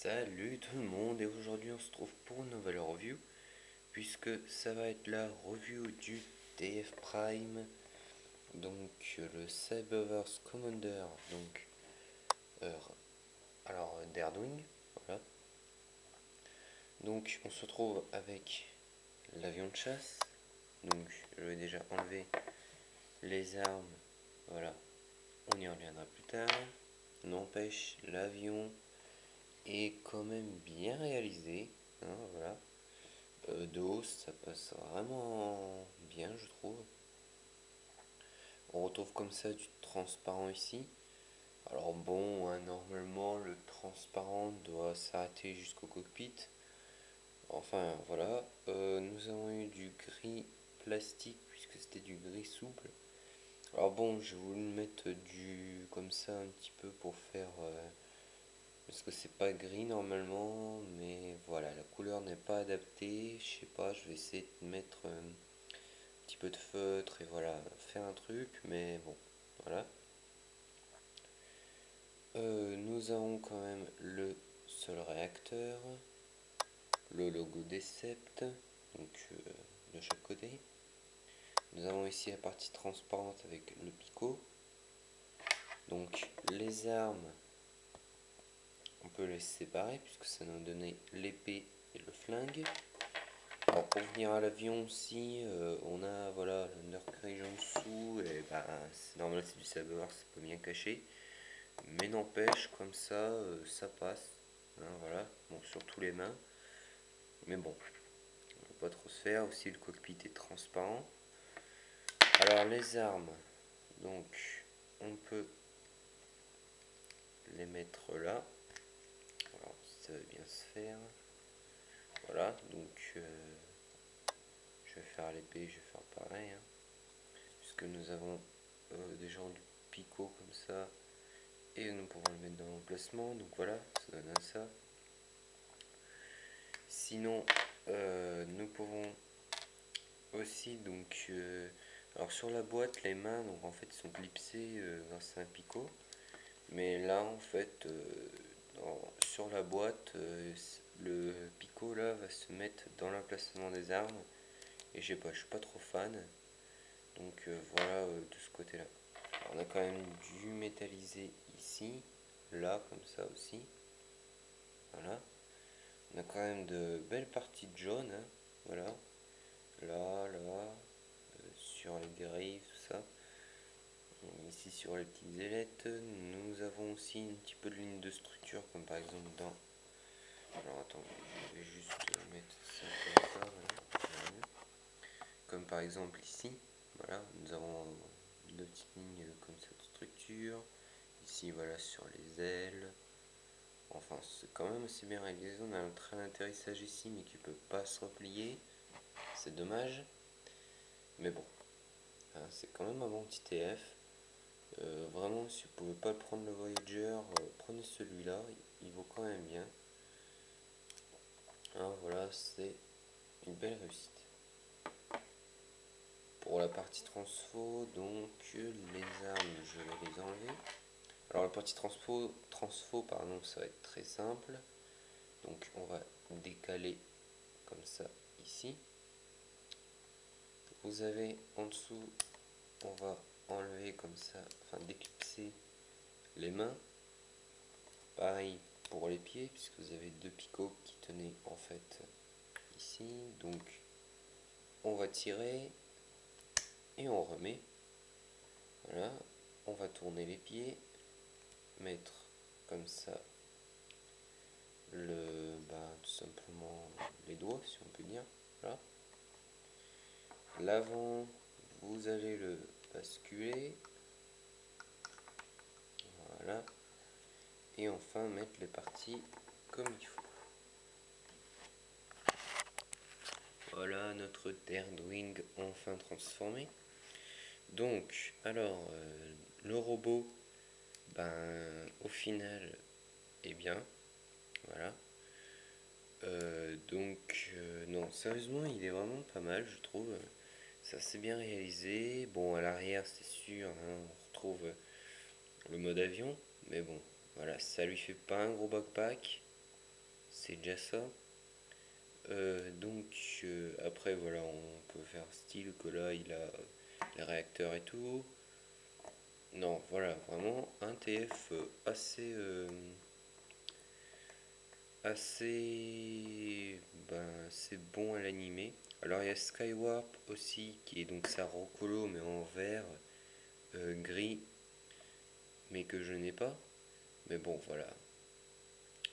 Salut tout le monde, et aujourd'hui on se trouve pour une nouvelle review puisque ça va être la review du TF Prime, donc le Cyberverse Commander, donc euh, d'Erdwing, voilà. Donc on se retrouve avec l'avion de chasse, donc je vais déjà enlever les armes, voilà, on y reviendra plus tard. N'empêche, l'avion est quand même bien réalisé, hein, voilà. De haut, ça passe vraiment bien, je trouve. On retrouve comme ça du transparent ici. Alors bon, hein, normalement, le transparent doit s'arrêter jusqu'au cockpit. Enfin, voilà. Nous avons eu du gris plastique, puisque c'était du gris souple. Alors bon, je vais vous le mettre du comme ça un petit peu pour faire... parce que c'est pas gris normalement, mais voilà, la couleur n'est pas adaptée. Je sais pas, je vais essayer de mettre petit peu de feutre et voilà, faire un truc, mais bon, voilà. Nous avons quand même le seul réacteur, le logo Decept, donc de chaque côté. Nous avons ici la partie transparente avec le picot. Donc les armes, on peut les séparer puisque ça nous donnait l'épée et le flingue. Alors pour venir à l'avion aussi, on a voilà le Nurkridge en dessous, et bah c'est normal, c'est du sabre, c'est pas bien caché. Mais n'empêche, comme ça passe, hein, voilà, bon, surtout les mains, mais bon, on peut pas trop se faire. Aussi le cockpit est transparent. Alors les armes, donc on peut les mettre là, alors si ça veut bien se faire, voilà, donc je vais faire l'épée, je vais faire pareil, hein, puisque nous avons déjà du picot comme ça, et nous pouvons le mettre dans l'emplacement, donc voilà, ça donne ça. Sinon, nous pouvons aussi, donc, alors sur la boîte, les mains, donc en fait, ils sont clipsés grâce à un picot. Mais là, en fait, sur la boîte, le picot là va se mettre dans l'emplacement des armes. Et je sais pas, je suis pas trop fan. Donc voilà, de ce côté-là. On a quand même du métallisé ici, là, comme ça aussi. Voilà. On a quand même de belles parties de jaune, hein, voilà. Là, sur les dérives, tout ça. Ici sur les petites ailettes, nous avons aussi un petit peu de ligne de structure, comme par exemple dans... Alors attends, je vais juste mettre ça comme ça, voilà. Comme par exemple ici, voilà, nous avons deux petites lignes comme ça de structure. Ici, voilà, sur les ailes. Enfin, c'est quand même assez bien réalisé. On a un train d'atterrissage ici, mais qui peut pas se replier. C'est dommage. Mais bon, hein, c'est quand même un bon petit TF. Vraiment, si vous pouvez pas prendre le Voyager, prenez celui-là, il vaut quand même bien. Hein, voilà, c'est une belle réussite. Pour la partie transfo, donc les armes, je vais les enlever. Alors la partie transfo pardon, ça va être très simple. Donc on va décaler comme ça ici. Vous avez en dessous, on va enlever comme ça, enfin déclipser les mains. Pareil pour les pieds, puisque vous avez deux picots qui tenaient en fait ici. Donc on va tirer et on remet. Voilà, on va tourner les pieds, mettre comme ça tout simplement les doigts, si on peut dire. Voilà. L'avant, vous allez le basculer. Voilà. Et enfin mettre les parties comme il faut. Voilà notre Erdwing enfin transformé. Donc, alors, le robot, au final, est bien. Voilà. Non, sérieusement, il est vraiment pas mal, je trouve. C'est assez bien réalisé. Bon, à l'arrière, c'est sûr, hein, on retrouve le mode avion. Mais bon, voilà, ça lui fait pas un gros backpack. c'est déjà ça. Après voilà, on peut faire style que là il a les réacteurs et tout. Non, voilà, vraiment un TF assez c'est bon à l'animer. Alors il y a Skywarp aussi qui est donc ça Rocolo mais en vert, gris, mais que je n'ai pas. Mais bon voilà,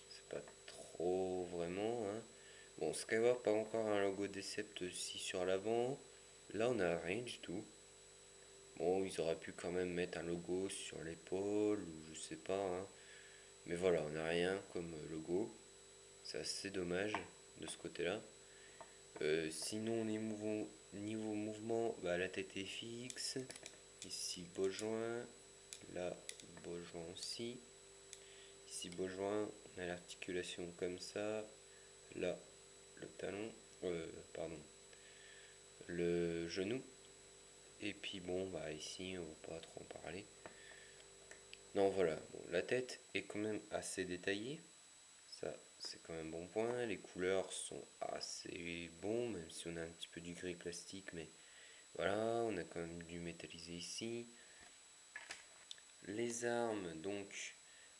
c'est pas trop vraiment, hein. Bon, Skyward pas encore un logo Decept aussi sur l'avant. Là, on n'a rien du tout. Bon, ils auraient pu quand même mettre un logo sur l'épaule ou je sais pas, hein. Mais voilà, on n'a rien comme logo. C'est assez dommage de ce côté-là. Sinon, niveau mouvement, bah, la tête est fixe. Ici, beau joint. Là, beau joint aussi. Ici, beau joint. On a l'articulation comme ça. Là, le talon. Pardon. Le genou. Et puis bon, bah ici, on va pas trop en parler. Non, voilà. Bon, la tête est quand même assez détaillée. Ça, c'est quand même bon point. Les couleurs sont assez bons, même si on a un petit peu du gris plastique. Mais voilà, on a quand même du métallisé ici. Les armes, donc.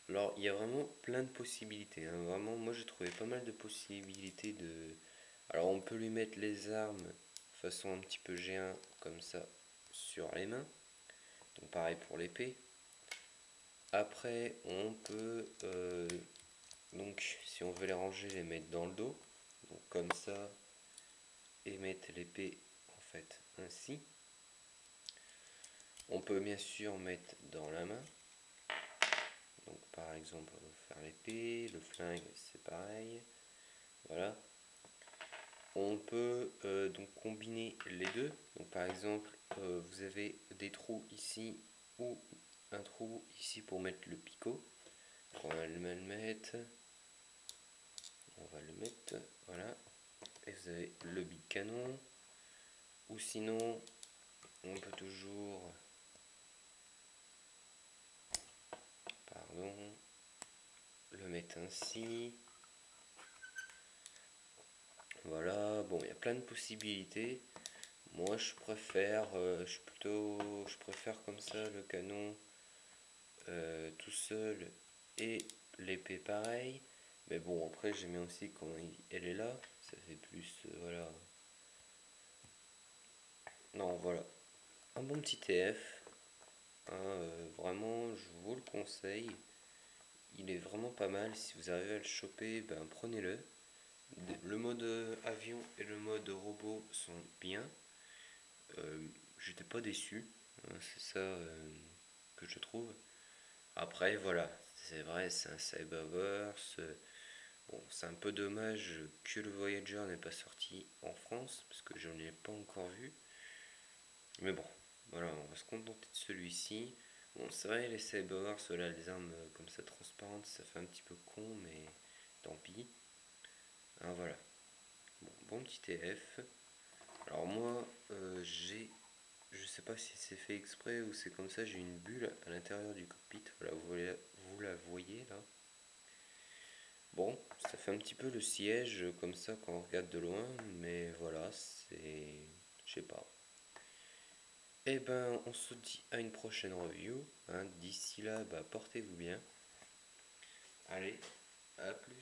Alors, il y a vraiment plein de possibilités, hein. Vraiment, moi j'ai trouvé pas mal de possibilités de. Alors, on peut lui mettre les armes façon un petit peu G1 comme ça sur les mains. Donc, pareil pour l'épée. Après, on peut, donc, si on veut les ranger, les mettre dans le dos. Donc, comme ça, et mettre l'épée en fait ainsi. On peut bien sûr mettre dans la main. Donc, par exemple, on va faire l'épée, le flingue, c'est pareil. Voilà. On peut donc combiner les deux. Donc, par exemple, vous avez des trous ici ou un trou ici pour mettre le picot. On va le mettre. On va le mettre. Voilà. Et vous avez le big canon. Ou sinon, on peut toujours. Pardon. Le mettre ainsi. Voilà. Bon, il y a plein de possibilités. Moi, je préfère comme ça le canon tout seul et l'épée pareil. Mais bon, après, j'aime bien aussi quand elle est là. Ça fait plus, voilà. Non, voilà. Un bon petit TF. Hein, vraiment, je vous le conseille. Il est vraiment pas mal. Si vous arrivez à le choper, ben prenez-le. Le mode avion et le mode robot sont bien. J'étais pas déçu, hein, c'est ça que je trouve. Après, voilà, c'est vrai, c'est un Cyberverse. Bon, c'est un peu dommage que le Voyager n'ait pas sorti en France, parce que je ne l'ai pas encore vu. Mais bon, voilà, on va se contenter de celui-ci. Bon, c'est vrai, les Cyberverse, là, les armes comme ça transparentes, ça fait un petit peu con, mais tant pis. Hein, voilà. Bon, bon petit TF. Alors moi, je sais pas si c'est fait exprès ou c'est comme ça, j'ai une bulle à l'intérieur du cockpit. Voilà, vous la voyez là. Bon, ça fait un petit peu le siège comme ça quand on regarde de loin, mais voilà, c'est. Je sais pas. Eh ben, on se dit à une prochaine review, hein. D'ici là, bah, portez-vous bien. Allez, à plus.